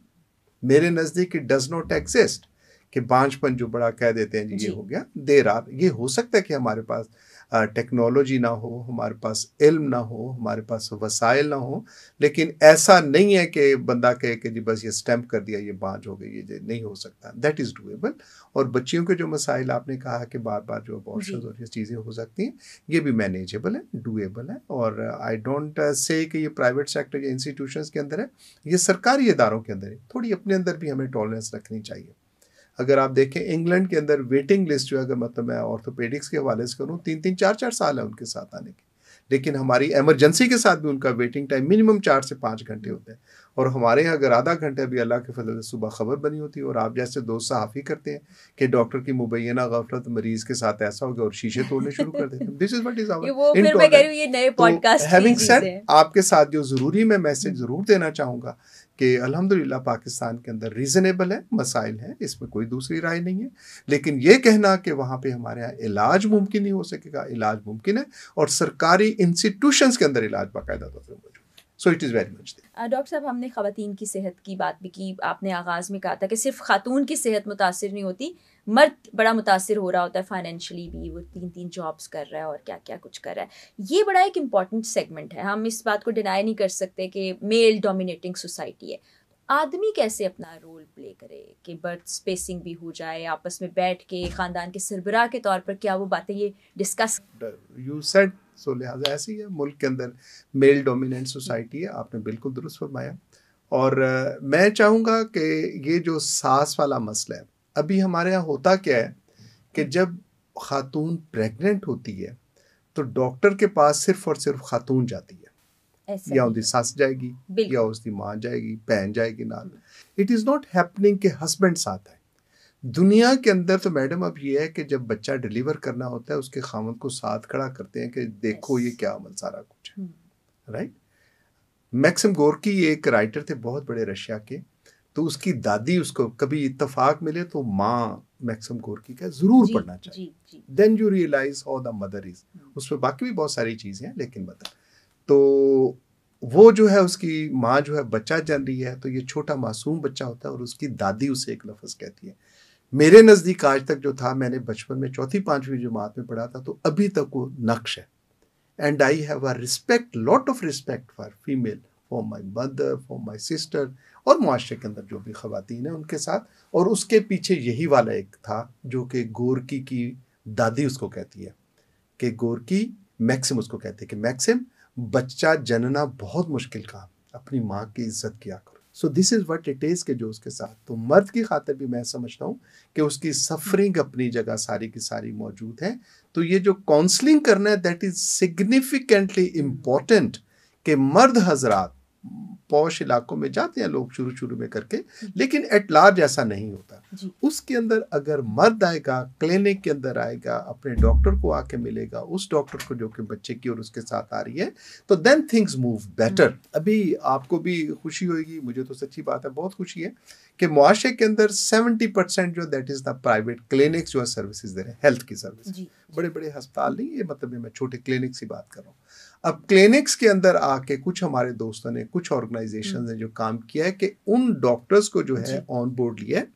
मेरे नज़दीक इट डज नॉट एग्जिस्ट कि बांझपन जो बड़ा कह देते हैं जी ये हो गया। देर आर, ये हो सकता है कि हमारे पास टेक्नोलॉजी ना हो, हमारे पास इल्म ना हो, हमारे पास वसाइल ना हो, लेकिन ऐसा नहीं है कि बंदा कहे कि जी बस ये स्टैम्प कर दिया ये बांझ हो गई, ये नहीं हो सकता। That is doable. और बच्चियों के जो मसाइल आपने कहा कि बार बार जो अबॉर्शन और ये चीज़ें हो सकती हैं, ये भी मैनेजेबल है, डूएबल है। और आई डोंट से कि ये प्राइवेट सेक्टर या इंस्टीट्यूशंस के अंदर है, ये सरकारी इदारों के अंदर है। थोड़ी अपने अंदर भी हमें टॉलरेंस रखनी चाहिए। अगर आप देखें इंग्लैंड के अंदर वेटिंग लिस्ट जो है, अगर मतलब मैं ऑर्थोपेडिक्स के हवाले से करूँ, 3-3, 4-4 साल है उनके साथ आने के, लेकिन हमारी इमरजेंसी के साथ भी उनका वेटिंग टाइम मिनिमम 4 से 5 घंटे होता है। और हमारे यहाँ अगर आधा घंटा भी अल्लाह के फजल से सुबह खबर बनी होती है और आप जैसे दोस्त सहाफ़ी करते हैं कि डॉक्टर की मुबैना गफलत मरीज के साथ ऐसा हो गया और शीशे तोड़ने शुरू कर देते हैं। This is what is our intolerance. Having said, आपके साथ जो ज़रूरी मैं मैसेज ज़रूर देना चाहूँगा कि अल्हम्दुलिल्लाह पाकिस्तान के अंदर रीज़नेबल है, मसाइल हैं, इसमें कोई दूसरी राय नहीं है, लेकिन ये कहना कि वहाँ पे हमारे यहाँ इलाज मुमकिन नहीं हो सकेगा, इलाज मुमकिन है और सरकारी इंस्टीट्यूशंस के अंदर इलाज बाकायदा तौर पर मौजूद है। So it is very much. Doctor साहब, हमने ख़वातीन की सेहत की बात भी की, आपने आगाज़ में कहा था कि सिर्फ खातून की सेहत मुतासिर नहीं होती, मर्द बड़ा मुतासिर हो रहा होता है फाइनेंशियली भी, वो 3-3 जॉब्स कर रहा है और क्या क्या कुछ कर रहा है। ये बड़ा एक इम्पॉर्टेंट सेगमेंट है, हम इस बात को डिनाई नहीं कर सकते कि मेल डोमिनेटिंग सोसाइटी है। आदमी कैसे अपना रोल प्ले करे कि बर्थ स्पेसिंग भी हो जाए, आपस में बैठ के ख़ानदान के सरबराह के तौर पर क्या वो बातें ये डिस्कस। यू सेड सो, लिहाजा ऐसी है मुल्क के अंदर मेल डोमिनेंट सोसाइटी है, आपने बिल्कुल दुरुस्त फरमाया। और मैं चाहूँगा कि ये जो सास वाला मसला है, अभी हमारे यहाँ होता क्या है कि जब खातून प्रेग्नेंट होती है तो डॉक्टर के पास सिर्फ और सिर्फ खातून जाती है, या उसकी सास जाएगी या उसकी माँ जाएगी, बहन जाएगी नाल। इट इज़ नॉट हैपनिंग कि हस्बैंड साथ है। दुनिया के अंदर तो मैडम अब ये है कि जब बच्चा डिलीवर करना होता है उसके खामद को साथ खड़ा करते हैं कि देखो ये क्या अमल सारा कुछ है, राइट। मैक्सिम गोर्की एक राइटर थे बहुत बड़े रशिया के, तो उसकी दादी, उसको कभी इत्तेफाक मिले तो माँ मैक्सिम गोर्की का जरूर पढ़ना चाहिए। Then you realise how the mother is. उसमें बाकी भी बहुत सारी चीज़ें हैं, लेकिन मदर, तो वो जो है उसकी माँ जो है बच्चा जन रही है, तो ये छोटा मासूम बच्चा होता है और उसकी दादी उसे एक लफ्ज़ कहती है। मेरे नज़दीक आज तक जो था, मैंने बचपन में 4th-5वीं जमात में पढ़ा था, तो अभी तक वो नक्श है। And I have a respect, lot of respect for female, for my mother, for my sister, और मुआशरे के अंदर जो भी ख़वातीन हैं उनके साथ। और उसके पीछे यही वाला एक था जो कि गोरकी की दादी उसको कहती है कि गोरकी, मैक्सिम उसको कहते हैं कि मैक्सिम, बच्चा जनना बहुत मुश्किल काम, अपनी माँ की इज्जत किया करो। So this is what it is के जो उसके साथ, तो मर्द की खातिर भी मैं समझता हूँ कि उसकी सफरिंग अपनी जगह सारी की सारी मौजूद है। तो ये जो काउंसलिंग करना है, दैट इज़ सिग्निफिकेंटली इम्पॉर्टेंट कि मर्द हजरात पॉश इलाकों में जाते हैं लोग शुरू में करके, लेकिन एट लार्ज ऐसा नहीं होता। उसके अंदर अगर मर्द आएगा, क्लिनिक के अंदर आएगा, अपने डॉक्टर को आके मिलेगा, उस डॉक्टर को जो कि बच्चे की और उसके साथ आ रही है, तो देन थिंग्स मूव बेटर। अभी आपको भी खुशी होगी, मुझे तो सच्ची बात है बहुत खुशी है कि मुआशरे के अंदर 70% जो that is the private clinics जो है सर्विसेज दे रहे हैं, हेल्थ की सर्विस, बड़े बड़े अस्पताल नहीं, ये मतलब मैं छोटे क्लिनिक्स की बात कर रहा हूँ। अब क्लिनिक्स के अंदर आके कुछ हमारे दोस्तों ने, कुछ ऑर्गेनाइजेशन ने जो काम किया है कि उन डॉक्टर्स को जो है ऑन बोर्ड लिया है,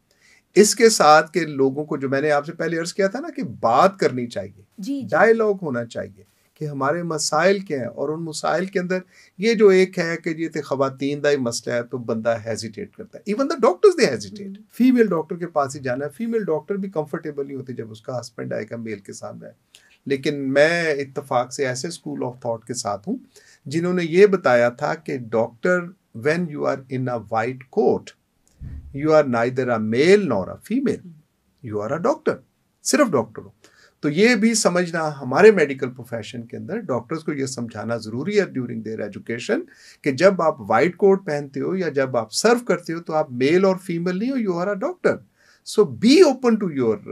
इसके साथ के लोगों को, जो मैंने आपसे पहले अर्ज किया था ना कि बात करनी चाहिए, डायलॉग होना चाहिए कि हमारे मसाइल क्या हैं, और उन मसाइल के अंदर ये जो एक है कि ये ख़वातीन दा ही मसला है तो बंदा हेजिटेट करता है, even the doctors they hesitate. Female doctor के पास ही जाना है, फीमेल डॉक्टर भी कंफर्टेबल नहीं होती जब उसका हस्बैंड आएगा मेल के सामने। लेकिन मैं इत्तेफाक से ऐसे स्कूल ऑफ थॉट के साथ हूँ जिन्होंने ये बताया था कि doctor, when you are in a white coat, you are neither a male nor a female, you are a doctor, सिर्फ डॉक्टर हो। तो ये भी समझना हमारे मेडिकल प्रोफेशन के अंदर डॉक्टर्स को ये समझाना ज़रूरी है ड्यूरिंग देयर एजुकेशन कि जब आप वाइट कोट पहनते हो या जब आप सर्व करते हो तो आप मेल और फीमेल नहीं हो, you are a doctor. So be open to your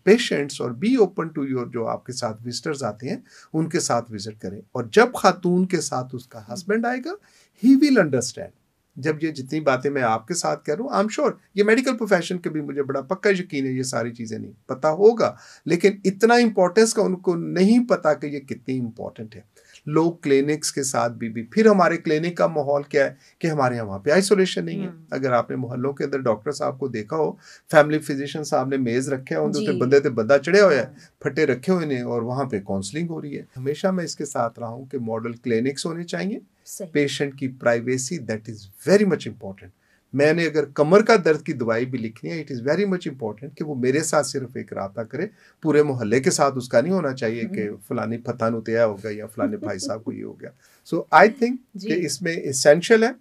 patients और बी ओपन टू योर जो आपके साथ विजिटर्स आते हैं उनके साथ विजिट करें। और जब खातून के साथ उसका हस्बैंड आएगा ही विल अंडरस्टैंड। जब ये जितनी बातें मैं आपके साथ कह रहा हूँ, आई एम श्योर ये मेडिकल प्रोफेशन के भी मुझे बड़ा पक्का यकीन है ये सारी चीज़ें नहीं पता होगा, लेकिन इतना इंपॉर्टेंस का उनको नहीं पता कि ये कितनी इंपॉर्टेंट है। लोग क्लिनिक्स के साथ भी फिर हमारे क्लिनिक का माहौल क्या है कि हमारे यहाँ वहाँ पे आइसोलेशन नहीं है। अगर आपने मोहल्लों के अंदर डॉक्टर साहब को देखा हो, फैमिली फिजिशियन साहब ने मेज रखे हैं, उनके बंदे ते बंदा चढ़े हुए हैं, फटे रखे हुए हैं और वहाँ पे काउंसलिंग हो रही है। हमेशा मैं इसके साथ रहा हूँ कि मॉडल क्लिनिक्स होने चाहिए, पेशेंट की privacy that is very much important. मैंने अगर कमर का दर्द की दवाई भी लिखनी है, it is very much important कि वो मेरे साथ सिर्फ एक राब्ता करे, पूरे मोहल्ले के साथ उसका नहीं होना चाहिए कि फलानी फतान उतया होगा या फलाने भाई साहब को ये हो गया। सो आई थिंक कि इसमें एसेंशियल है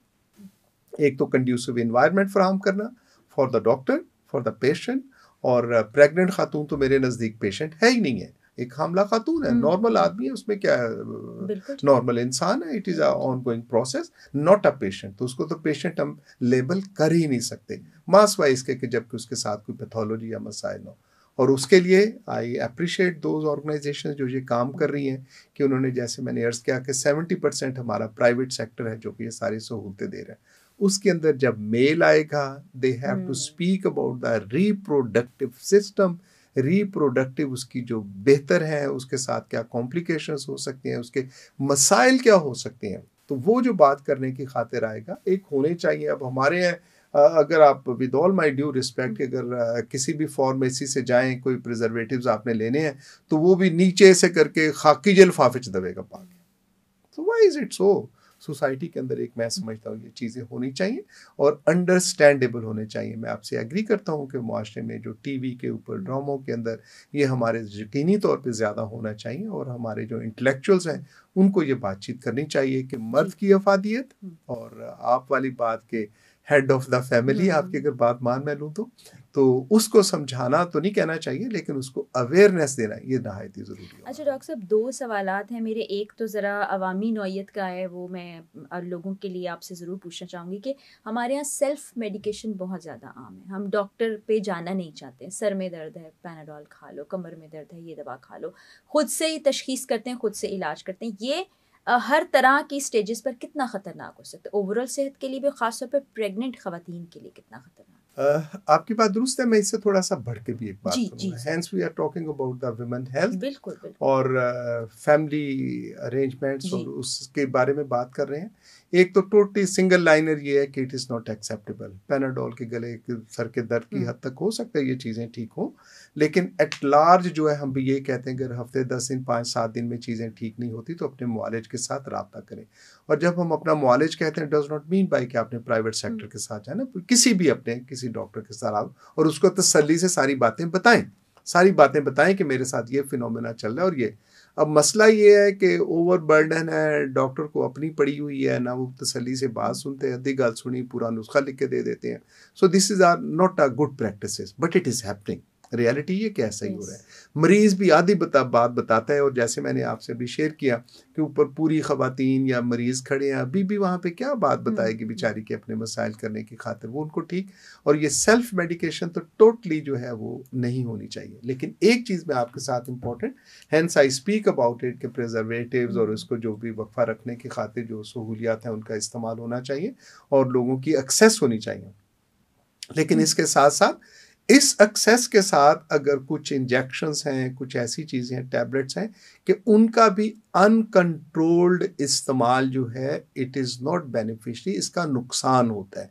एक तो कंड्यूसिव इन्वायरमेंट फराहम करना for the doctor, for the patient. और प्रेग्नेंट खातून तो मेरे नज़दीक पेशेंट है ही नहीं है, एक हामला खातून है, नॉर्मल आदमी है, उसमें क्या नॉर्मल इंसान है। It is a ongoing process, not a patient. तो उसको तो पेशेंट हम लेबल कर ही नहीं सकते मास वाइज के कि जबकि उसके साथ कोई पैथोलॉजी या मसाइल हो। और उसके लिए आई अप्रिशिएट दोज ऑर्गेनाइजेशन जो ये काम कर रही हैं कि उन्होंने, जैसे मैंने अर्ज किया कि 70% हमारा प्राइवेट सेक्टर है जो कि ये सारी सहूलतें दे रहा है। उसके अंदर जब मेल आएगा they have to speak about the reproductive system, reproductive उसकी जो बेहतर है, उसके साथ क्या कॉम्प्लिकेशंस हो सकते हैं, उसके मसाइल क्या हो सकते हैं। तो वो जो बात करने की खातिर आएगा एक होने चाहिए। अब हमारे यहाँ अगर आप with all my due respect अगर किसी भी फार्मेसी से जाएं, कोई प्रिजर्वेटिव्स आपने लेने हैं तो वो भी नीचे से करके खाकी जे लिफाफे च दबेगा पा के। तो why is it so? Society के अंदर एक मैं समझता हूँ ये चीज़ें होनी चाहिए और अंडरस्टैंडेबल होने चाहिए। मैं आपसे एग्री करता हूँ कि मुआशरे में जो टीवी के ऊपर ड्रामों के अंदर ये हमारे यकीनी तौर पे ज़्यादा होना चाहिए और हमारे जो इंटेलेक्चुअल्स हैं उनको ये बातचीत करनी चाहिए कि मर्द की अफादियत और आप वाली बात के हेड ऑफ द फैमिली, आपकी अगर बात मान मैं लूँ तो उसको समझाना तो नहीं कहना चाहिए, लेकिन उसको अवेयरनेस देना ये नहायत ही ज़रूरी है। अच्छा डॉक्टर साहब, 2 सवालात हैं मेरे। एक तो ज़रा अवामी नौइयत का है, वो मैं लोगों के लिए आपसे ज़रूर पूछना चाहूँगी कि हमारे यहाँ सेल्फ मेडिकेशन बहुत ज़्यादा आम है। हम डॉक्टर पे जाना नहीं चाहते। सर में दर्द है, पैनाडोल खा लो, कमर में दर्द है, ये दवा खा लो, खुद से ही तशखीस करते हैं, खुद से इलाज करते हैं। ये हर तरह की स्टेजेस पर कितना ख़तरनाक हो सकता है? ओवरऑल सेहत के लिए भी, ख़ासतौर पर प्रेग्नेंट ख़वातीन के लिए कितना ख़तरनाक? आपकी बात दुरुस्त है, मैं इससे थोड़ा सा बढ़ के भी एक बात करूँगा। Hence we are talking about the women health, बिल्कुल और फैमिली अरेंजमेंट्स और उसके बारे में बात कर रहे हैं। एक तो टोटली सिंगल लाइनर ये है कि it is not acceptable. Panadol के गले के सर के दर्द की हद तक हो सकता है ये चीज़ें ठीक हो, लेकिन एट लार्ज जो है हम भी ये कहते हैं अगर हफ्ते 10 दिन 5-7 दिन में चीज़ें ठीक नहीं होती तो अपने मुआलिज के साथ रब्ता करें। और जब हम अपना मुआलिज कहते हैं डज नॉट मीन बाई कि आपने प्राइवेट सेक्टर के साथ जाना, किसी भी अपने किसी डॉक्टर के साथ आप और उसको तसल्ली से सारी बातें बताएं कि मेरे साथ ये फिनोमेना चल रहा है। और ये अब मसला ये है कि ओवर बर्डन है, डॉक्टर को अपनी पड़ी हुई है ना, वो तसल्ली से बात सुनते हैं, आधी गाल सुनी पूरा नुस्खा लिख के दे देते हैं। So this is are not a good practices, but it is happening. Reality ये कैसा ही हो रहा है। मरीज़ भी आधी बात बताता है, और जैसे मैंने आपसे भी शेयर किया कि ऊपर पूरी ख़वातीन या मरीज़ खड़े हैं, अभी भी वहाँ पे क्या बात बताएगी बेचारी के अपने मसाइल करने की खातिर, वो उनको ठीक। और ये सेल्फ मेडिकेशन तो टोटली जो है वो नहीं होनी चाहिए। लेकिन एक चीज़ मैं आपके साथ important, hence I speak about it, के प्रिजर्वेटिव्स और उसको जो भी वक्फा रखने की खातिर जो सहूलियात हैं उनका इस्तेमाल होना चाहिए और लोगों की एक्सेस होनी चाहिए। लेकिन इसके साथ साथ इस एक्सेस के साथ अगर कुछ इंजेक्शंस हैं, कुछ ऐसी चीज़ें हैं, टैबलेट्स हैं कि उनका भी अनकंट्रोल्ड इस्तेमाल जो है इट इज़ नॉट बेनिफिशियरी, इसका नुकसान होता है।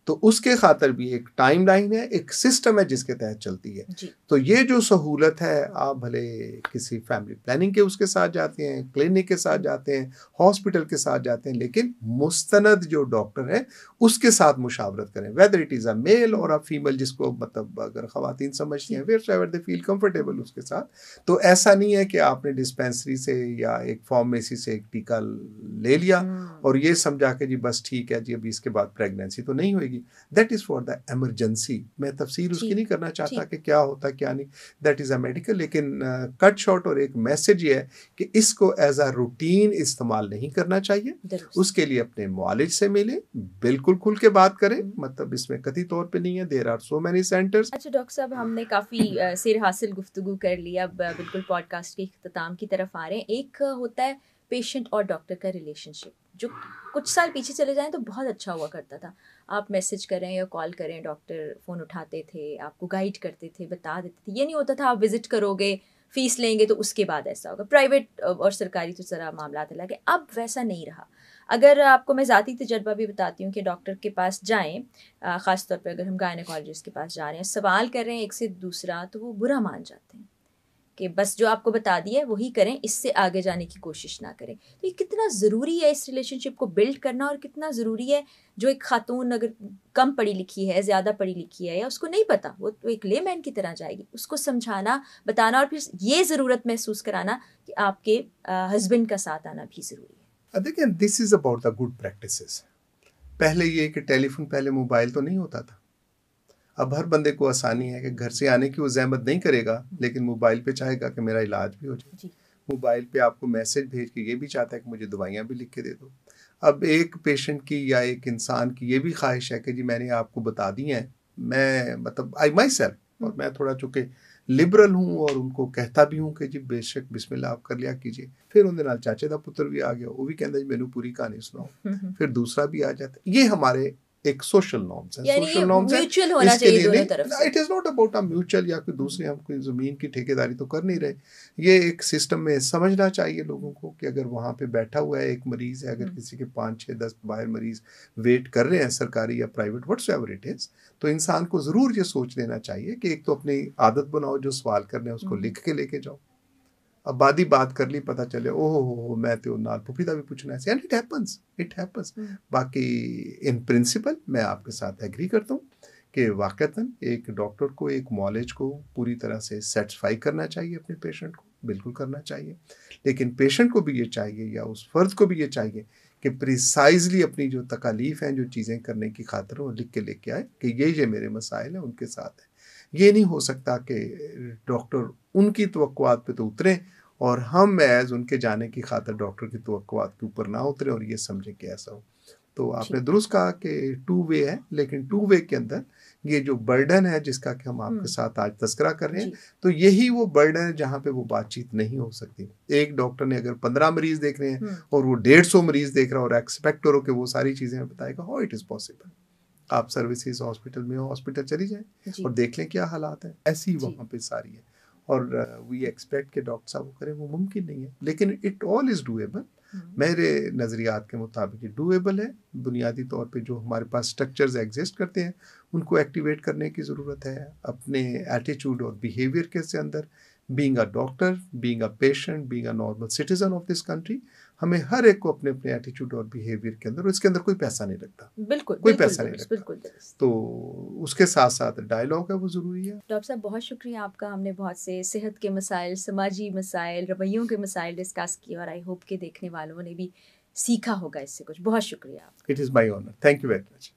तो उसके खातिर भी एक टाइम लाइन है, एक सिस्टम है जिसके तहत चलती है। तो ये जो सहूलत है, आप भले किसी फैमिली प्लानिंग के उसके साथ जाते हैं, क्लिनिक के साथ जाते हैं, हॉस्पिटल के साथ जाते हैं, लेकिन मुस्तनद जो डॉक्टर है उसके साथ मुशावरत करें, whether it is a male और अ फीमेल, जिसको मतलब अगर ख़वातीन समझती हैं वेयर दे फील कंफर्टेबल उसके साथ। तो ऐसा नहीं है कि आपने डिस्पेंसरी से या एक फार्मेसी से एक टीका ले लिया और ये समझा के जी बस ठीक है जी अभी इसके बाद प्रेगनेंसी तो नहीं होगी। होएगी, that is for the emergency. मैं तफसीर उसकी नहीं करना चाहता कि क्या होता है क्या नहीं, दैट इज़ अ मेडिकल। लेकिन कट शॉर्ट और एक मैसेज ये है कि इसको एज अ रूटीन इस्तेमाल नहीं करना चाहिए। उसके लिए अपने मुआलिज से मिलें, बिल्कुल खुल के बात करें, मतलब इसमें कतई तौर पे नहीं है, there are so many centres. अच्छा डॉक्टर साहब, हमने काफ़ी सिर हासिल गुफ्तगू कर लिया, अब बिल्कुल पॉडकास्ट के इख्तिताम की तरफ आ रहे हैं। एक होता है पेशेंट और डॉक्टर का रिलेशनशिप, जो कुछ साल पीछे चले जाएं तो बहुत अच्छा हुआ करता था। आप मैसेज करें या कॉल करें, डॉक्टर फ़ोन उठाते थे, आपको गाइड करते थे, बता देते थे। ये नहीं होता था आप विज़िट करोगे, फ़ीस लेंगे तो उसके बाद ऐसा होगा। प्राइवेट और सरकारी तो ज़रा मामला अलग है, अब वैसा नहीं रहा। अगर आपको मैं ज़ाती तजर्बा भी बताती हूँ कि डॉक्टर के पास जाएँ, ख़ास तौर पे अगर हम गायनेकोलॉजिस्ट के पास जा रहे हैं, सवाल कर रहे हैं एक से दूसरा, तो वो बुरा मान जाते हैं कि बस जो आपको बता दिया है वही करें, इससे आगे जाने की कोशिश ना करें। तो ये कितना ज़रूरी है इस रिलेशनशिप को बिल्ड करना, और कितना ज़रूरी है जो एक खातून अगर कम पढ़ी लिखी है, ज़्यादा पढ़ी लिखी है, या उसको नहीं पता, वो तो एक लेमैन की तरह जाएगी, उसको समझाना, बताना, और फिर ये ज़रूरत महसूस कराना कि आपके हस्बैंड का साथ आना भी ज़रूरी है। देखिए, this is about the good practices. पहले ये कि टेलीफोन, पहले मोबाइल तो नहीं होता था। अब हर बंदे को आसानी है कि घर से आने की वो ज़हमत नहीं करेगा, लेकिन मोबाइल पे चाहेगा कि मेरा इलाज भी हो जाए। मोबाइल पे आपको मैसेज भेज के ये भी चाहता है कि मुझे दवाइयाँ भी लिख के दे दो। अब एक पेशेंट की या एक इंसान की ये भी ख्वाहिश है कि जी मैंने आपको बता दी हैं, मैं मतलब आई माई सेल्फ, और मैं थोड़ा चूँकि लिबरल हूँ और उनको कहता भी हूँ कि जी बेशक बिस्मिल्लाह आप कर लिया कीजिए। फिर उनके नाल चाचे दा पुत्र भी आ गया, वो भी कहता जी मैनू पूरी कहानी सुनाओ। फिर दूसरा भी आ जाता है। ये हमारे एक सोशल नॉर्म्स हैं, सोशल नॉर्म्स हैं, म्यूचुअल होना इसके चाहिए लिए दोनों तरफ से। It is not about a mutual या कोई दूसरी हम कोई ज़मीन की ठेकेदारी तो कर नहीं रहे। ये एक सिस्टम में समझना चाहिए लोगों को कि अगर वहाँ पे बैठा हुआ है एक मरीज़ है, अगर किसी के 5 6 10 बाहर मरीज़ वेट कर रहे हैं सरकारी या प्राइवेट व्हाट्सएवर इट इज़, तो इंसान को ज़रूर ये सोच लेना चाहिए कि एक तो अपनी आदत बनाओ, जो सवाल करने हैं उसको लिख के लेके जाओ। अब बादी बात कर ली, पता चले ओहो हो मैं तो नाल पुफी दा भी पूछना है, एंड इट हैपन्स। बाकी इन प्रिंसिपल मैं आपके साथ एग्री करता हूँ कि वाक़तन एक डॉक्टर को, एक मॉलेज को पूरी तरह से सेटिस्फाई करना चाहिए अपने पेशेंट को, बिल्कुल करना चाहिए। लेकिन पेशेंट को भी ये चाहिए या उस फर्द को भी ये चाहिए कि प्रिसाइजली अपनी जो तकालीफ हैं, जो चीज़ें करने की खातिर वो लिख के लेके आए कि ये मेरे मसाइल हैं, उनके साथ है। ये नहीं हो सकता कि डॉक्टर उनकी तवक्कुआत पे तो उतरें और हम एज उनके जाने की खातिर डॉक्टर की तवक्कुआत के ऊपर ना उतरें और ये समझें कि ऐसा हो। तो आपने दुरुस्त कहा कि टू वे है, लेकिन टू वे के अंदर ये जो बर्डन है जिसका कि हम आपके साथ आज तस्करा कर रहे हैं, तो यही वो बर्डन है जहाँ पे वो बातचीत नहीं हो सकती। एक डॉक्टर ने अगर 15 मरीज देख रहे हैं और वो 150 मरीज देख रहा है और एक्सपेक्ट करो कि वो सारी चीज़ें बताएगा, हाउ इट इज़ पॉसिबल। आप सर्विसेज हॉस्पिटल में हो, हॉस्पिटल चली जाएं और देख लें क्या हालात हैं। ऐसी वहाँ पे सारी है और वी एक्सपेक्ट कि डॉक्टर साहब वो करें, वो मुमकिन नहीं है, लेकिन इट ऑल इज़ डूएबल। मेरे नज़रियात के मुताबिक ये डूएबल है। बुनियादी तौर पे जो हमारे पास स्ट्रक्चर्स एग्जिस्ट करते हैं उनको एक्टिवेट करने की ज़रूरत है अपने एटीट्यूड और बिहेवियर के से अंदर। Being a doctor, being a patient, being a normal citizen of this country, हमें हर एक को अपने अपने एटीट्यूड और बिहेवियर के अंदर, और इसके अंदर कोई पैसा नहीं लगता, बिल्कुल कोई बिल्कुल पैसा नहीं लगता। बिल्कुल। तो उसके साथ साथ डायलॉग है वो ज़रूरी है। डॉक्टर साहब बहुत शुक्रिया आपका, हमने बहुत से सेहत के मसाइल, समाजी मसाइल, रवैयों के मसाइल डिस्कस किए और आई होप के देखने वालों ने भी सीखा होगा इससे कुछ। बहुत शुक्रिया आपका। It is my honour, thank you very much.